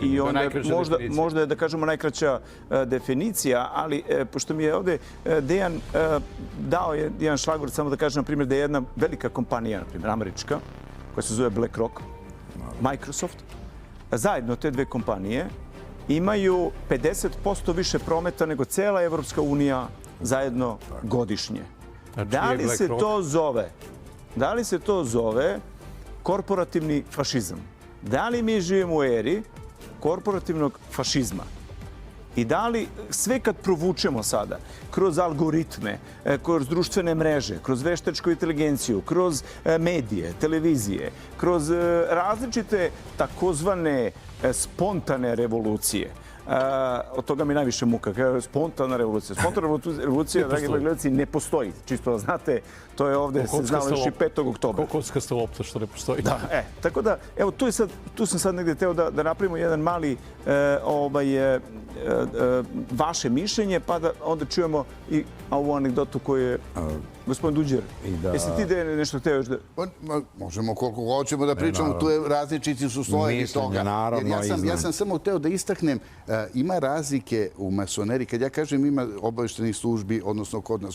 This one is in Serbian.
I onda možda je, da kažemo, najkraća definicija, ali pošto mi je ovde Dejan dao jedan šlagvort, samo da kažem, na primjer, da je jedna velika kompanija, na primjer, američka, koja se zove BlackRock, Microsoft, zajedno te dve kompanije imaju 50% više prometa nego cela Evropska unija zajedno godišnje. Da li se to zove korporativni fašizam? Da li mi živimo u eri korporativnog fašizma? I da li sve kad provučemo sada, kroz algoritme, kroz društvene mreže, kroz veštačku inteligenciju, kroz medije, televizije, kroz različite takozvane spontane revolucije, od toga mi najviše muka. Spontana revolucija. Spontana revolucija, dragi gledalci, ne postoji. Čisto da znate, to je ovde se znalo još i 5. oktobra. Kockasta lopta što ne postoji. Da, tako da, evo, tu sam sad negde teo da napravimo jedan mali vaše mišljenje, pa da onda čujemo i ovu anegdotu koju je gospodin Duđer. Jesi ti nešto hteo još da... Možemo koliko hoćemo da pričamo, tu je različiti su slojevi toga. Ja sam samo hteo da istaknem, ima razlike u masoneriji. Kad ja kažem ima obaveštenih službi, odnosno kod nas